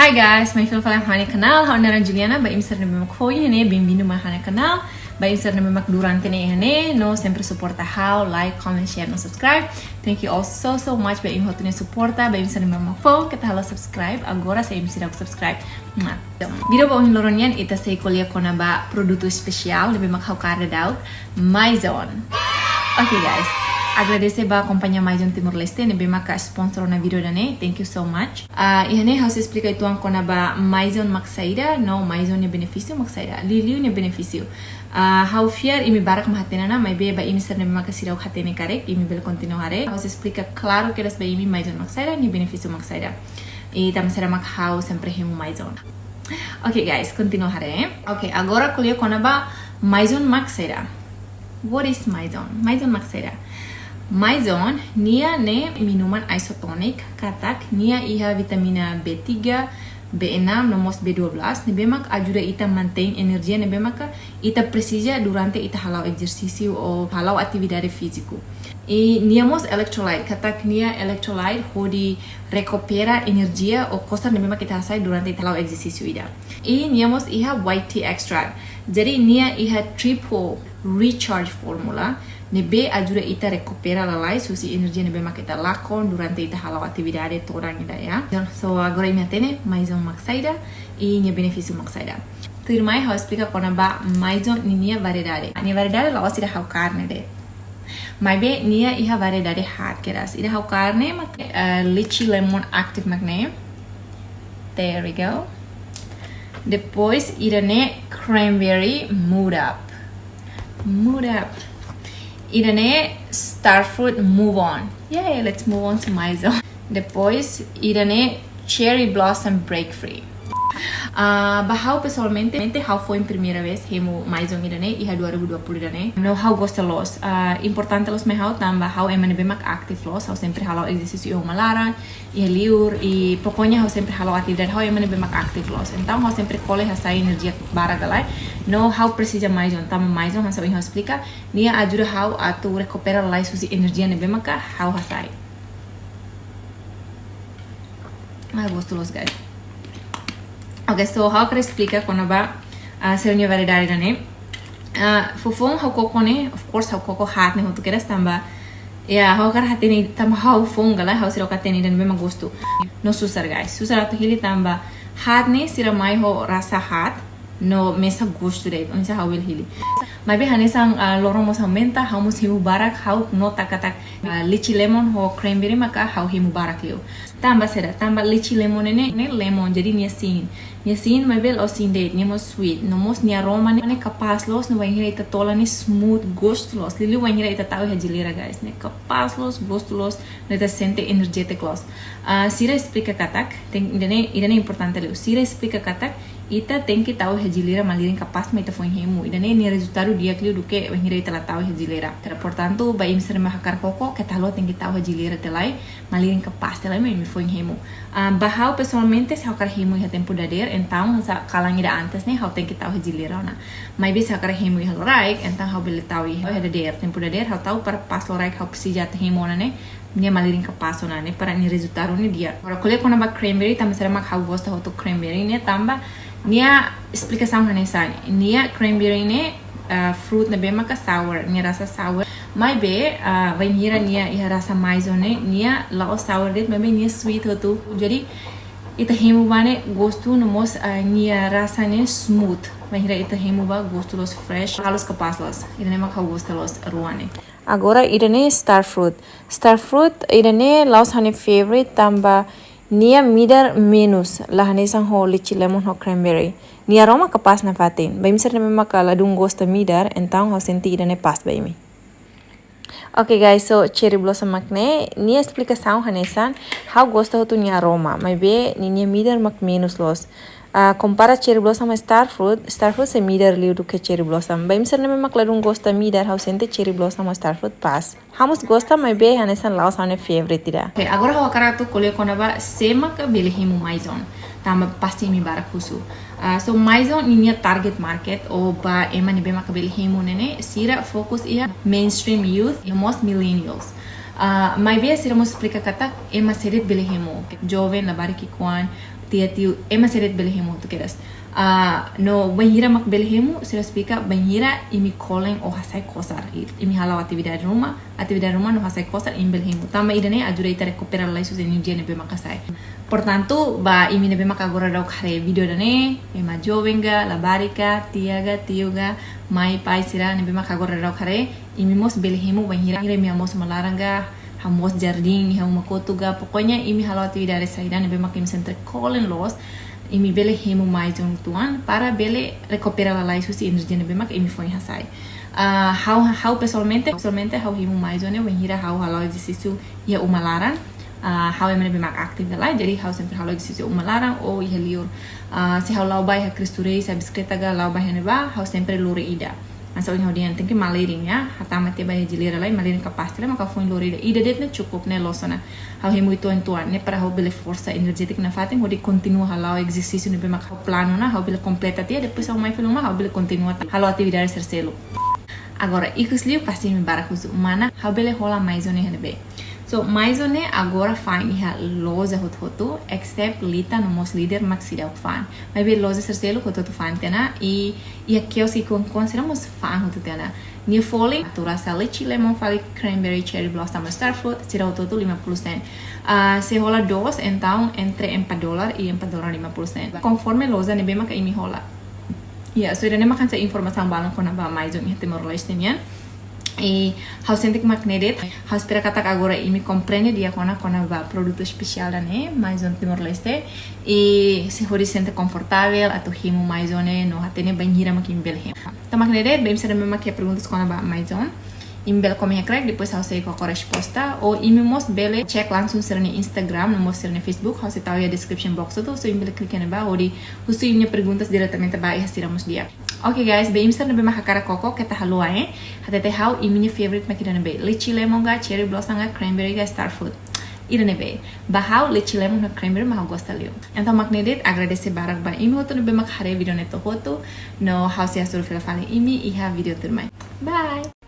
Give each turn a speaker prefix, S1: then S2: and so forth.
S1: Hi guys, may falam hane canal. Hau naran Juliana, ba imser na memak hoy hane, bem-vindo ma hane canal. Ba imser na memak durante ne hane, no sempre suporta how, like, comment, share, no subscribe. Thank you all so much ba im hotune suporta, ba imser na memak phone, kita hala subscribe. Agora sa imser ako subscribe. Video ba uhin loronian ita sa ikolya ko na ba produto especial, na memak hau karda daw, Maison. Okay guys. Agradecer ba a companhia Maison Timor-Leste, ne bema ka sponsor na video dane. Thank you so much. Ihane house explica ituan ko na ba Maison maksaida, no Maison ne benefício maksaida. Liliu ne benefício. How fiar imi barak mahatena na, mai be ba imi ser ne bema ka sirau hatene karek, imi bel continuare. House explica claro que das ba imi Maison maksaida, ne benefício maksaida. E tam será mak how sempre himo Maison. Okay guys, continuare. Okay, agora colher ko na ba Maison maksaida. What is Maison? Maison maksaida. Maison, nia ne minuman isotonic, katak, nia iha vitamina B3, B6, nomos B12, ne bemak ajuda ita mantém energia, ne bemak ita precisa durante ita halau exercício ou halau atividade físico. E niamos electrolyte, katak nia electrolyte hodi recupera energia ou costa ne bemak ita sai durante ita halau exercício ida. E niamos iha white tea extract. Jadi nia iha triple recharge formula. Nebe ajuda ita recupera lalai susi energia nebe mak ita lakon durante ita halau atividade toda ida ya. So agora imi atene Maison maksaida e nia benefício maksaida. Tirmai hau explica kona ba Maison ni nia variedade. Nia variedade lawas ida hau carne de. Mai be nia iha variedade hat keras. Ida hau carne mak lychee lemon active magne. There we go. Depois ida ne cranberry mood up. Mood up. Irane starfruit move on. Yay, let's move on to Maison. Depois, irane cherry blossom break free. Bahau pessoalmente, how foi em primeira vez hemo Maison irane e 2020 irane. No how gosta los. Importante los me how tamba how emane bemak active los, how sempre halau exercício o malara e liur e pokoknya how sempre halau atividade how emane bemak active los. Então how sempre cole essa energia baragalai. No how precisa Maison, tamba Maison how sabem how explica. Nia ajuda how atu recupera lai susi energia ne bemaka how hasai. Gosto los guys. Okay, so how can I explica quando ba ser nia variedade ne? Fofong how coco ne, of course how coco hat ne, how tu queres tamba. Yeah, how kar hatene tamba how fongala how sira katene dan bema gosto. No susar guys. Susar atu hili tamba hat ne sira mai ho rasa hat. No mesa gosto deit, onde how will hili. Mas be hanesang lorong mos aumenta, how mos himu barak, how no takatak lychee lemon ho cranberry maka how himu barak leo. Tamba sera, tamba lychee lemon ne lemon jadi niacin. Niacin mas bel osin deit, ne mos sweet, no mos ni aroma ne capaz los, no vai ita tola ne smooth gosto los. Lili vai ita tau hajilera guys, ne capaz los, gosto los, ne ta sente energetic los. Sira explica katak, idane importante leo. Sira explica katak ita tem que tahu hejilera malirin capaz mai ta foi hemu ida ne resultado dia clio do que venir ita la tahu hejilera portanto ba im ser mahakar koko que talo tem que tahu hejilera telai malirin capaz telai mai me foi hemu bahau pessoalmente se hakar hemu ya tempo dader então sa kalang ida antes ne hau tem que tahu hejilera na mai bisa hakar hemu ya loraik então hau bele tahu ya dader tempo dader hau tahu para pas loraik hau precisa te hemu na ne nia malirin capaz na ne para ni resultado ne dia agora colhe quando ba cranberry também será mak hau gosta ho to cranberry ne tamba nia explicação nessa nia cranberry ne fruit na bema ka sour nia rasa sour mai be vai nira nia ia rasa Maison ne nia lao sour det mai be nia sweet hotu jadi ita hemu bane gosto no mos nia rasa ne smooth vai nira ita hemu ba gosto los fresh halos capaz los ida ne mak gosto los ruane agora ida ne starfruit ida ne laos hane favorite tamba nia midar menos lahanesang ho lychee lemon ho cranberry. Nia aroma capaz na fatin. Baim ser na makala dung gosta midar entang ho senti ida ne pas baimi. Okay guys, so cherry blossom makne nia explicação hanesan how gosta ho tu nia aroma. Mai be nia midar mak menos los. Compara cherry blossom a starfruit se midar liu do que cherry blossom. Baim ser na makala dung gosta midar how senti cherry blossom a starfruit pas. Hamos gosta mai be hanesan laos hane favorite ida. Okay, agora ho karatu kolhe kona ba sema ka belehimo Maison. Tama pasti mi barakusu. So Maison nia target market o ba ema ni be maka belehimo nene sira focus ia mainstream youth e most millennials. Mai be sira mo explica kata ema serit belehimo. Jovem na bariki kwan tiu ema seret belehemu tu keras no banhira mak belehemu sira spika banhira imi kolen o hasai kosar imi halau atividade rumah no hasai kosar imi belehemu tama idane ajuda recuperar lá isso energia nebe makasai portanto ba imi nebe mak agora dau khare video dane ema jovenga labarica tiaga tiuga mai pai sira nebe mak agora dau khare imi mos belehemu banhira imi mos malaranga hamos jardim hamo kotuga pokoknya imi halau atividade saída nebe mak imi sempre kolen los imi bele hemu mais tuan para bele recuperar a isso se energia nebe mak imi foi hasai how pessoalmente how hemu mais one wenhira how halau exercício ia umalaran how emi nebe mak aktif lá jadi how sempre halau exercício umalaran ou ia liur se how lau bai ha cristurei sa bicicleta ga lau bai neba how sempre lure ida Asa yang dia tem que malairing ya, hata mati bayar jilira lai malairing kapastil maka foi lorida ida det ne cukup ne losona. Hau hemu itu entuan ne para hau bele força energetic na fatin hodi continua halau exercício ne bema hau plano na hau bele completa tia depois hau mai filma hau bele continua halau atividade terceiro. Agora ikusliu pasti me barakuzu humana hau bele rola mais one hanebe. So mais one agora fine ha loza hotu except lita no mos líder maxida fan. Mas be loza terceiro hotu fan tena e aqui eu sei consideramos fan hotu tena. New falling tura leite lemon fali cranberry cherry blossom starfruit tira hotu 5%. Se rola dos então entre $4 e $4.50. Conforme loza ne bema ka imi rola. Ya, so irane makan sa informação balang kona ba mais one temorlais tenian. E how sente que magnedet how espera kata agora e me compreende dia kona va produto especial né mais um Timor Leste e se hori sente confortável ato himo mais one no hatene banhira makin belhem tá magnedet bem será mesmo que perguntas kona ba mais um imbel como é crack depois how sei qual a resposta ou imos bele check langsung será no Instagram no mostrar no Facebook how se tá aí a description box tudo so imbel clique na ba ori usu imne perguntas diretamente ba e hasiramos dia. Okay guys, bem ser nabe makakara koko kita halua hatete how imini favorite makida nabe lychee lemon ga cherry blossom ga cranberry ga starfruit. Ira nabe bahau lychee lemon na cranberry mahau gosta liu. Então magnedet agradecer barak ba imi hoto nabe makhare video neto hoto no how se asur fila fale imi iha video turmai. Bye.